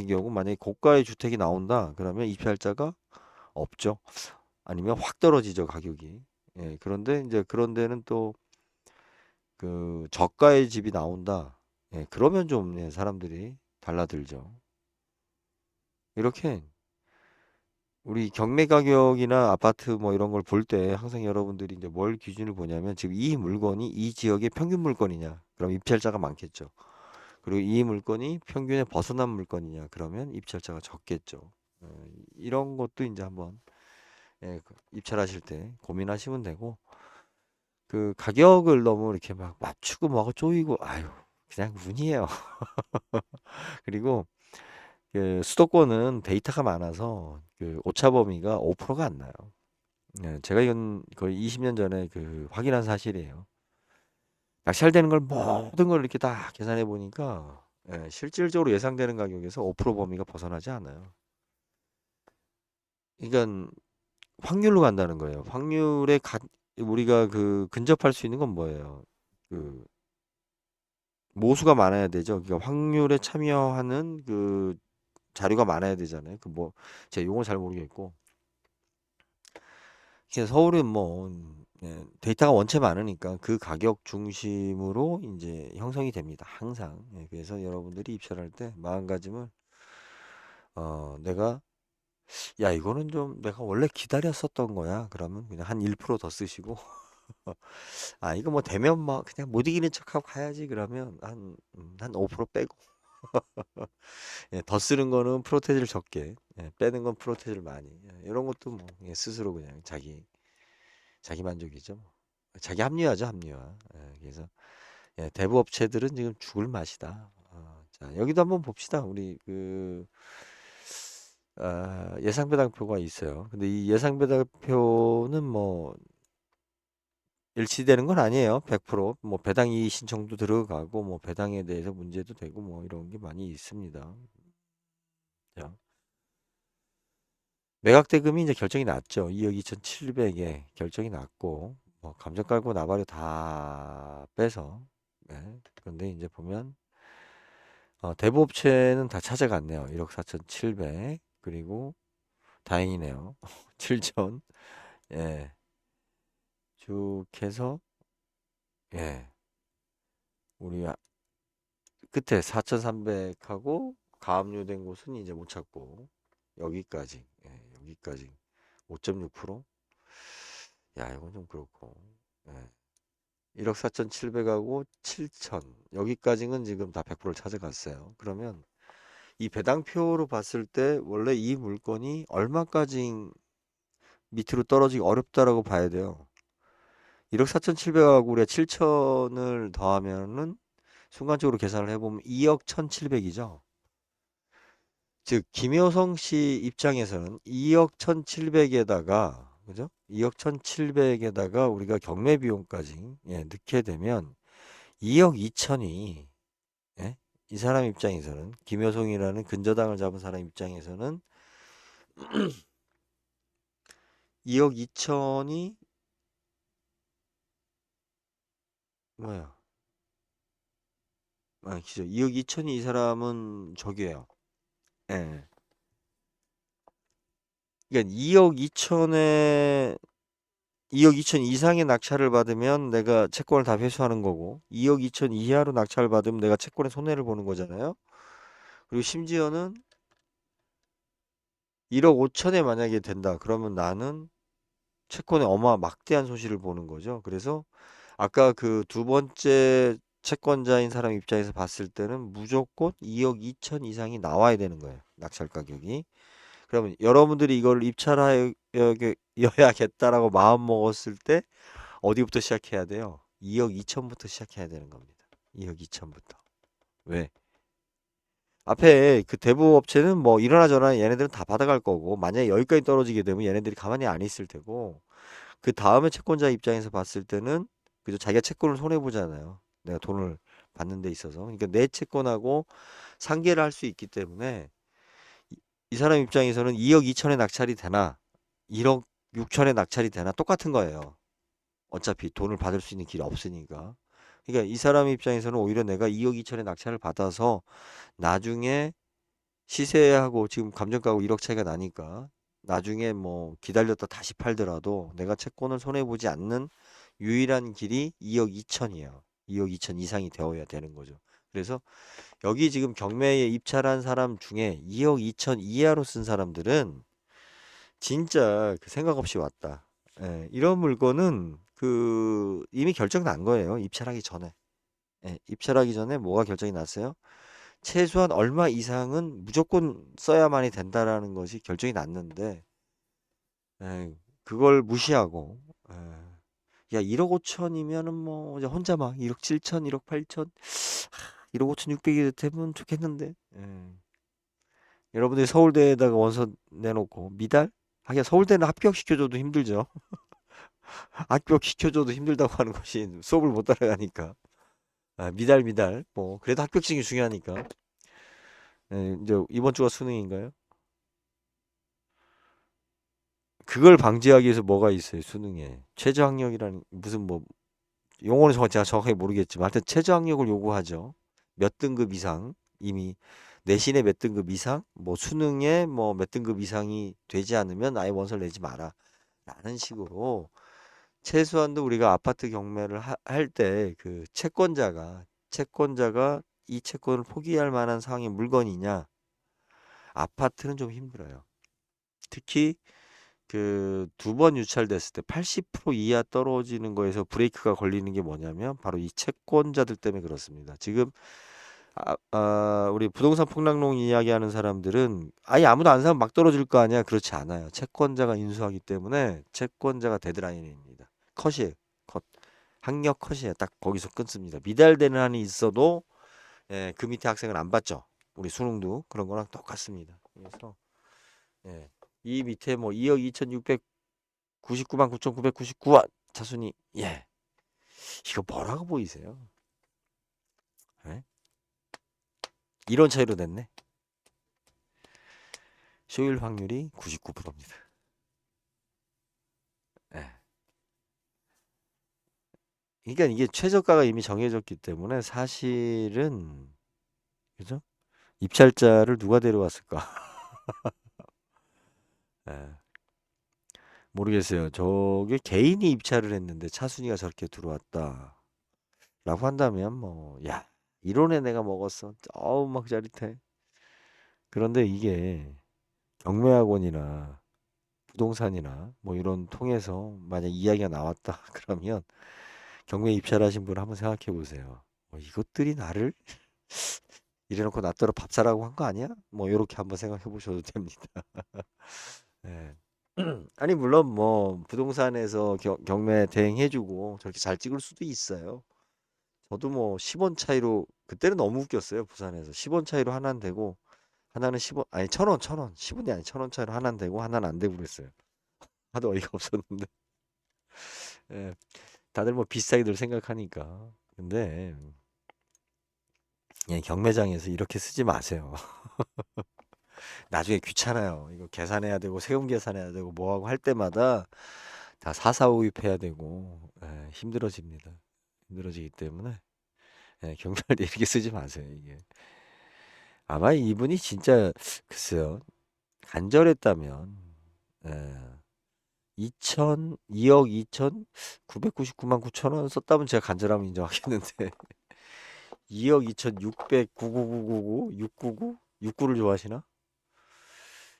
S1: 경우 만약에 고가의 주택이 나온다 그러면 입찰자가 없죠. 아니면 확 떨어지죠 가격이. 예, 그런데 이제 그런 데는 또 그 저가의 집이 나온다. 예, 그러면 좀 예, 사람들이 달라들죠. 이렇게 우리 경매 가격이나 아파트 뭐 이런 걸 볼 때 항상 여러분들이 이제 뭘 기준을 보냐면 지금 이 물건이 이 지역의 평균 물건이냐. 그럼 입찰자가 많겠죠. 그리고 이 물건이 평균에 벗어난 물건이냐. 그러면 입찰자가 적겠죠. 이런 것도 이제 한번 예, 입찰하실 때 고민하시면 되고 그 가격을 너무 이렇게 막 맞추고 뭐하고 쪼이고 아유 그냥 운이에요. 그리고 그 수도권은 데이터가 많아서 그 오차 범위가 5%가 안 나요. 네, 제가 이건 거의 20년 전에 그 확인한 사실이에요. 낙찰되는 걸 모든 걸 이렇게 다 계산해 보니까 예, 실질적으로 예상되는 가격에서 5% 범위가 벗어나지 않아요. 그러니까 확률로 간다는 거예요. 우리가 그 근접할 수 있는 건 뭐예요? 그 모수가 많아야 되죠. 그러니까 확률에 참여하는 그 자료가 많아야 되잖아요. 그 뭐 제가 용어 잘 모르겠고. 그래서 서울은 뭐 예, 데이터가 원체 많으니까 그 가격 중심으로 이제 형성이 됩니다. 항상. 예, 그래서 여러분들이 입찰할 때 마음가짐을 내가 야 이거는 좀 내가 원래 기다렸었던 거야. 그러면 그냥 한 1%더 쓰시고 아 이거 뭐 되면 뭐 그냥 못 이기는 척하고 가야지 그러면 한 5% 빼고 예, 더 쓰는 거는 프로테이지를 적게 예, 빼는 건 프로테이지를 많이 이런 것도 뭐 예, 스스로 그냥 자기 만족이죠. 뭐. 자기 합리화죠, 합리화. 예, 그래서 예, 대부 업체들은 지금 죽을 맛이다. 자, 여기도 한번 봅시다. 우리 예상 배당표가 있어요. 근데 이 예상 배당표는 뭐 일치되는 건 아니에요. 100%뭐 배당 이의 신청도 들어가고 뭐 배당에 대해서 문제도 되고 뭐 이런 게 많이 있습니다. 자, 매각 대금이 이제 결정이 났죠. 2억 2,700에 결정이 났고 뭐 감정 깔고 나발을 다 빼서 그런데 이제 보면 대부업체는 다 찾아갔네요. 1억 4,700 그리고 다행이네요. 7천 예, 쭉 해서 예, 우리 끝에 4,300하고 가압류된 곳은 이제 못 찾고 여기까지 여기까지 5.6%? 야 이건 좀 그렇고 예. 1억 4,700하고 7천 여기까지는 지금 다 100%를 찾아갔어요. 그러면 이 배당표로 봤을 때 원래 이 물건이 얼마까지 밑으로 떨어지기 어렵다라고 봐야 돼요. 1억 4,700하고 우리가 7천을 더하면은 순간적으로 계산을 해보면 2억 1,700이죠. 즉 김효성 씨 입장에서는 2억 1,700에다가 그죠? 2억 1,700에다가 우리가 경매 비용까지 넣게 되면 2억 2천이 이 사람 입장에서는 김효성이라는 근저당을 잡은 사람 입장에서는 2억 2천이 뭐야? 아, 기죠. 2억 2천이 이 사람은 저기예요. 예. 그러니까 2억 2천 이상의 낙찰을 받으면 내가 채권을 다 회수하는 거고 2억 2천 이하로 낙찰을 받으면 내가 채권에 손해를 보는 거잖아요. 그리고 심지어는 1억 5천에 만약에 된다. 그러면 나는 채권에 막대한 손실을 보는 거죠. 그래서 아까 그 두 번째 채권자인 사람 입장에서 봤을 때는 무조건 2억 2천 이상이 나와야 되는 거예요. 낙찰 가격이. 그러면 여러분들이 이걸 입찰하여야겠다라고 마음 먹었을 때 어디부터 시작해야 돼요? 2억 2천부터 시작해야 되는 겁니다. 2억 2천부터. 왜? 앞에 그 대부 업체는 뭐 이러나 저러나 얘네들은 다 받아갈 거고 만약에 여기까지 떨어지게 되면 얘네들이 가만히 안 있을 테고 그 다음에 채권자 입장에서 봤을 때는 그죠 자기가 채권을 손해 보잖아요. 내가 돈을 받는 데 있어서 그러니까 내 채권하고 상계를 할 수 있기 때문에 이 사람 입장에서는 2억 2천에 낙찰이 되나 1억 6천에 낙찰이 되나 똑같은 거예요. 어차피 돈을 받을 수 있는 길이 없으니까. 그러니까 이 사람 입장에서는 오히려 내가 2억 2천에 낙찰을 받아서 나중에 시세하고 지금 감정가하고 1억 차이가 나니까 나중에 뭐 기다렸다 다시 팔더라도 내가 채권을 손해보지 않는 유일한 길이 2억 2천이에요. 2억 2천 이상이 되어야 되는 거죠. 그래서 여기 지금 경매에 입찰한 사람 중에 2억 2천 이하로 쓴 사람들은 진짜 그 생각 없이 왔다. 예, 이런 물건은 그 이미 결정 난 거예요. 입찰하기 전에. 예, 입찰하기 전에 뭐가 결정이 났어요? 최소한 얼마 이상은 무조건 써야만이 된다라는 것이 결정이 났는데 예, 그걸 무시하고 야 1억 5천이면은 뭐 이제 혼자 막 1억 7천, 1억 8천, 1억 5천 6백이 되면 좋겠는데 여러분들이 서울대에다가 원서 내놓고 미달? 하긴 서울대는 합격시켜줘도 힘들죠. 합격시켜줘도 힘들다고 하는 것이 수업을 못 따라가니까 미달 뭐 그래도 합격증이 중요하니까 이제 이번 주가 수능인가요? 그걸 방지하기 위해서 뭐가 있어요, 수능에. 최저학력이라는, 무슨 뭐, 용어는 제가 정확하게 모르겠지만, 하여튼 최저학력을 요구하죠. 몇 등급 이상, 이미, 내신의 몇 등급 이상, 뭐, 수능에 뭐, 몇 등급 이상이 되지 않으면 아예 원서를 내지 마라. 라는 식으로, 최소한도 우리가 아파트 경매를 할 때, 그, 채권자가 이 채권을 포기할 만한 상황의 물건이냐, 아파트는 좀 힘들어요. 특히, 그 두 번 유찰됐을 때 80% 이하 떨어지는 거에서 브레이크가 걸리는 게 뭐냐면 바로 이 채권자들 때문에 그렇습니다. 지금 우리 부동산 폭락론 이야기하는 사람들은 아예 아무도 안 사면 막 떨어질 거 아니야. 그렇지 않아요. 채권자가 인수하기 때문에 채권자가 데드라인입니다. 컷이에요. 컷. 학력 컷이에요. 딱 거기서 끊습니다. 미달되는 한이 있어도 예, 그 밑에 학생은 안 받죠. 우리 수능도 그런 거랑 똑같습니다. 그래서 예. 이 밑에 뭐 2억 2,699만 9,999원 차순위 예 이거 뭐라고 보이세요? 예? 이런 차이로 냈네. 쇼일 확률이 99%입니다. 예. 그러니까 이게 최저가가 이미 정해졌기 때문에 사실은 그죠? 입찰자를 누가 데려왔을까? 예. 모르겠어요. 저게 개인이 입찰을 했는데 차순위가 저렇게 들어왔다. 라고 한다면 뭐 야, 이론에 내가 먹었어. 어우 막 짜릿해. 그런데 이게 경매학원이나 부동산이나 뭐 이런 통해서 만약 이야기가 나왔다 그러면 경매 입찰하신 분 한번 생각해 보세요. 이것들이 나를 이래놓고 나 따라 밥 사라고 한 거 아니야? 뭐 이렇게 한번 생각해 보셔도 됩니다. 예. 아니 물론 뭐 부동산에서 경매 대행해주고 저렇게 잘 찍을 수도 있어요. 저도 뭐 10원 차이로 그때는 너무 웃겼어요. 부산에서 10원 차이로 하나는 되고 하나는 10원 아니 1,000원 10원이 아니 1,000원 차이로 하나는 되고 하나는 안 되고 그랬어요. 하도 어이가 없었는데. 예. 다들 뭐 비싸게들 생각하니까. 근데 예, 경매장에서 이렇게 쓰지 마세요. 나중에 귀찮아요. 이거 계산해야 되고 세금 계산해야 되고 뭐하고 할 때마다 다 사사오입해야 되고 힘들어집니다. 힘들어지기 때문에 경찰 이렇게 쓰지 마세요. 이게 아마 이분이 진짜 글쎄요 간절했다면 예, 2억 2,999만 9천 원 썼다면 제가 간절함을 인정하겠는데 2억 2,600 9999 699 69를 좋아하시나?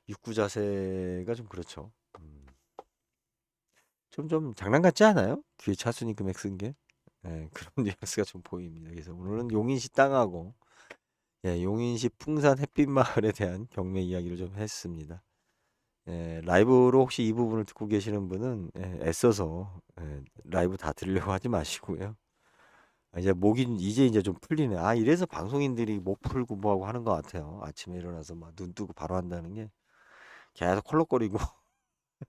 S1: 69 자세가 좀 그렇죠. 좀 장난 같지 않아요? 뒤에 차순위 금액 쓴 게? 그런 뉘앙스가 좀 보입니다. 그래서 오늘은 용인시 땅하고 용인시 풍산 햇빛마을에 대한 경매 이야기를 좀 했습니다. 라이브로 혹시 이 부분을 듣고 계시는 분은 애써서 라이브 다 들으려고 하지 마시고요. 이제 목이 이제 좀 풀리네. 아, 이래서 방송인들이 목 풀고 뭐하고 하는 것 같아요. 아침에 일어나서 막 눈 뜨고 바로 한다는 게 계속 콜록거리고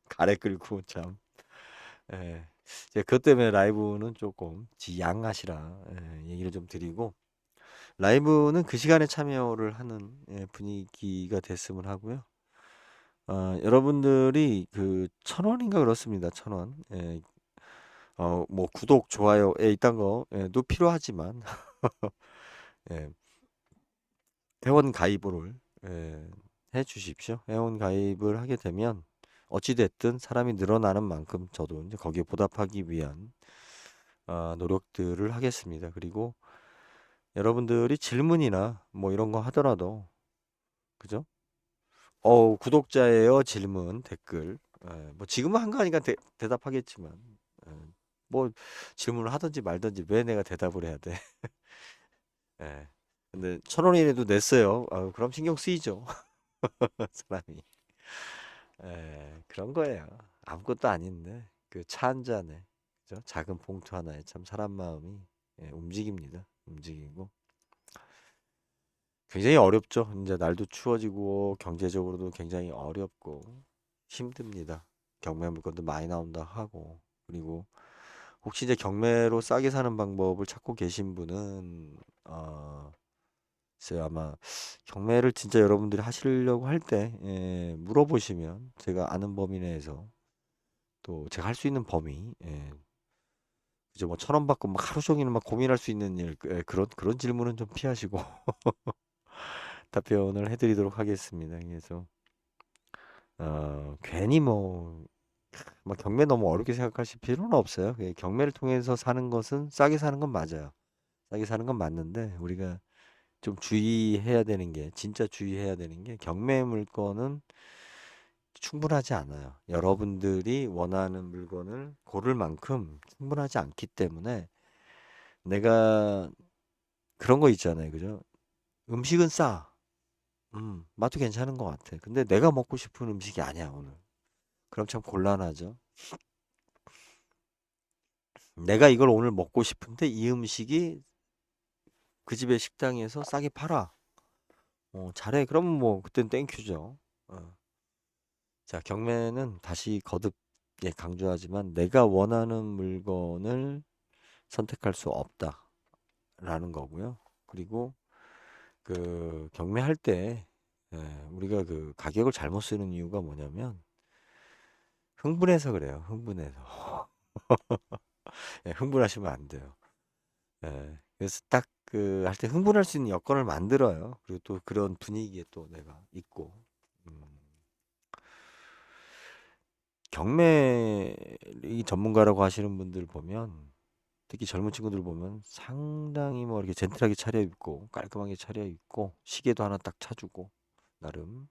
S1: 가래 끓고 참. 예. 이제 그것 때문에 라이브는 조금 지양하시라 얘기를 좀 드리고 라이브는 그 시간에 참여를 하는 분위기가 됐으면 하고요. 여러분들이 그 1,000원인가 그렇습니다. 1,000원. 뭐 구독, 좋아요, 이딴 거도 필요하지만 예, 회원 가입을 해 주십시오. 회원 가입을 하게 되면 어찌 됐든 사람이 늘어나는 만큼 저도 이제 거기에 보답하기 위한 노력들을 하겠습니다. 그리고 여러분들이 질문이나 뭐 이런 거 하더라도 그죠? 구독자예요. 질문, 댓글. 뭐 지금은 한가하니까 대답하겠지만 예, 뭐 질문을 하든지 말든지 왜 내가 대답을 해야 돼? 예. 근데 1,000원이라도 냈어요. 그럼 신경 쓰이죠. 사람이. 그런 거예요. 아무것도 아닌데 그 차 한 잔에 그죠? 작은 봉투 하나에 참 사람 마음이 움직입니다. 움직이고 굉장히 어렵죠. 이제 날도 추워지고 경제적으로도 굉장히 어렵고 힘듭니다. 경매 물건도 많이 나온다 하고 그리고 혹시 이제 경매로 싸게 사는 방법을 찾고 계신 분은 글쎄요 아마 경매를 진짜 여러분들이 하시려고 할 때 물어보시면 제가 아는 범위 내에서 또 제가 할 수 있는 범위 그죠 뭐 1,000원 받고 막 하루 종일 막 고민할 수 있는 일 그런 질문은 좀 피하시고 답변을 해드리도록 하겠습니다. 그래서 괜히 막 경매 너무 어렵게 생각하실 필요는 없어요. 경매를 통해서 사는 것은 싸게 사는 건 맞아요. 싸게 사는 건 맞는데 우리가 좀 주의해야 되는 게 진짜 주의해야 되는 게 경매 물건은 충분하지 않아요. 여러분들이 원하는 물건을 고를 만큼 충분하지 않기 때문에 내가 그런 거 있잖아요. 그죠? 음식은 싸. 맛도 괜찮은 것 같아. 근데 내가 먹고 싶은 음식이 아니야, 오늘. 그럼 참 곤란하죠. 내가 이걸 오늘 먹고 싶은데 이 음식이 그 집의 식당에서 싸게 팔아. 잘해. 그럼 뭐 그땐 땡큐죠. 어. 자, 경매는 다시 거듭 강조하지만 내가 원하는 물건을 선택할 수 없다라는 거고요. 그리고 그 경매할 때 우리가 그 가격을 잘못 쓰는 이유가 뭐냐면 흥분해서 그래요. 흥분해서. 흥분하시면 안 돼요. 그래서 딱 그 할 때 흥분할 수 있는 여건을 만들어요. 그리고 또 그런 분위기에 또 내가 있고. 음. 경매 이 전문가라고 하시는 분들 보면 특히 젊은 친구들 보면 상당히 뭐 이렇게 젠틀하게 차려입고 깔끔하게 차려입고 시계도 하나 딱 차주고 나름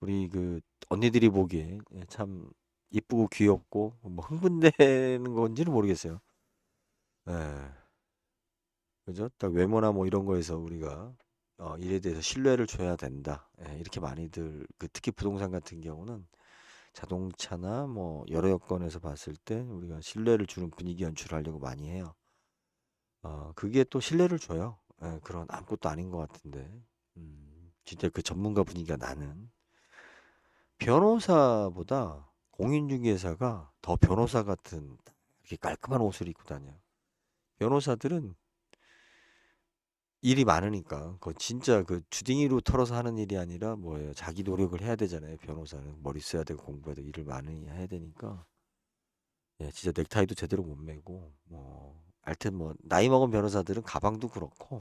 S1: 우리 그 언니들이 보기에 참 이쁘고 귀엽고 뭐 흥분되는 건지는 모르겠어요. 예. 그죠? 딱 외모나 뭐 이런 거에서 우리가 일에 대해서 신뢰를 줘야 된다. 이렇게 많이들 특히 부동산 같은 경우는 자동차나 뭐 여러 여건에서 봤을 때 우리가 신뢰를 주는 분위기 연출을 하려고 많이 해요. 그게 또 신뢰를 줘요. 그런 아무것도 아닌 것 같은데. 진짜 그 전문가 분위기가 나는. 변호사보다 공인중개사가 더 변호사 같은 이렇게 깔끔한 옷을 입고 다녀요. 변호사들은 일이 많으니까 그거 진짜 그 주둥이로 털어서 하는 일이 아니라 뭐예요. 자기 노력을 해야 되잖아요. 변호사는 머리 써야 되고 공부해야 되고 일을 많이 해야 되니까 예, 진짜 넥타이도 제대로 못 매고 뭐 하여튼 뭐 나이 먹은 변호사들은 가방도 그렇고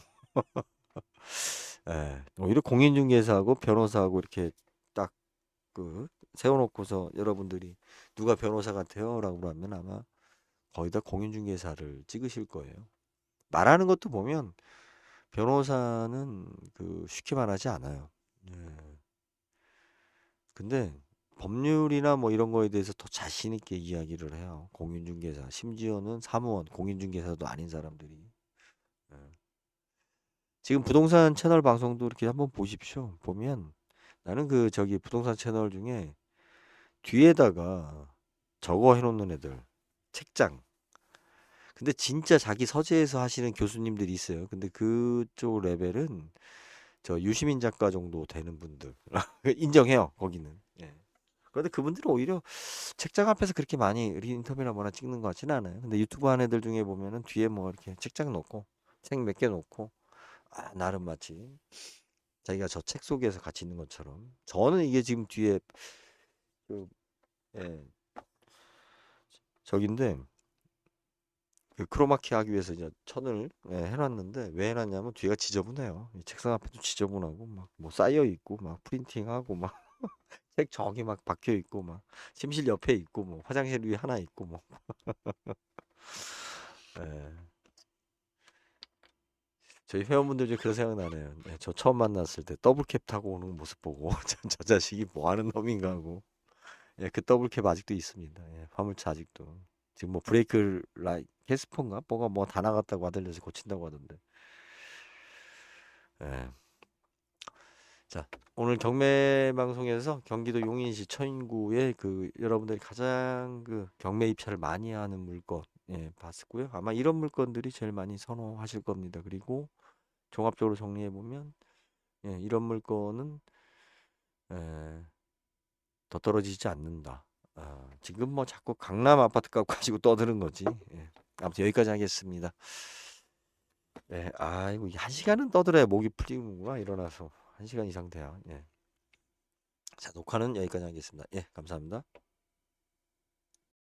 S1: 예, 오히려 공인중개사하고 변호사하고 이렇게 딱 그 세워놓고서 여러분들이 누가 변호사 같아요라고 그러면 아마 거의 다 공인중개사를 찍으실 거예요. 말하는 것도 보면 변호사는 그 쉽게 말하지 않아요. 예. 근데 법률이나 뭐 이런 거에 대해서 더 자신 있게 이야기를 해요. 공인중개사, 심지어는 사무원, 공인중개사도 아닌 사람들이. 예. 지금 부동산 채널 방송도 이렇게 한번 보십시오. 보면 나는 그 저기 부동산 채널 중에 뒤에다가 적어 해놓는 애들, 책장. 근데 진짜 자기 서재에서 하시는 교수님들이 있어요. 근데 그쪽 레벨은 저 유시민 작가 정도 되는 분들 인정해요. 거기는. 예. 그런데 그분들은 오히려 책장 앞에서 그렇게 많이 인터뷰나 뭐나 찍는 것 같지는 않아요. 근데 유튜브 하는 애들 중에 보면은 뒤에 뭐 이렇게 책장 놓고 책 몇 개 놓고 나름 마치 자기가 저 책 속에서 같이 있는 것처럼. 저는 이게 지금 뒤에 그, 예, 저긴데 그 크로마키 하기 위해서 이제 천을 해놨는데 왜 해놨냐면 뒤가 지저분해요. 이 책상 앞에도 지저분하고 막 뭐 쌓여 있고 막 프린팅하고 막 책 저기 막 박혀 있고 막 침실 옆에 있고 뭐 화장실 위에 하나 있고 뭐 예. 저희 회원분들 중에 그런 생각 나네요. 네, 저 처음 만났을 때 더블캡 타고 오는 모습 보고 저 자식이 뭐 하는 놈인가 하고 예, 그 더블캡 아직도 있습니다. 예, 화물차 아직도 지금 뭐 브레이크 라이 캐스퍼인가 뭐가 뭐 다 나갔다고 아들려서 고친다고 하던데 예. 자, 오늘 경매 방송에서 경기도 용인시 처인구에 그 여러분들이 가장 그 경매 입찰을 많이 하는 물건 봤고요. 아마 이런 물건들이 제일 많이 선호하실 겁니다. 그리고 종합적으로 정리해 보면 이런 물건은 에, 더 떨어지지 않는다. 지금 뭐 자꾸 강남 아파트 값 가지고 떠드는 거지. 예. 아무튼 여기까지 하겠습니다. 아이고 한 시간은 떠들어야 목이 풀리는구나 일어나서 한 시간 이상 돼요. 자, 녹화는 여기까지 하겠습니다. 감사합니다.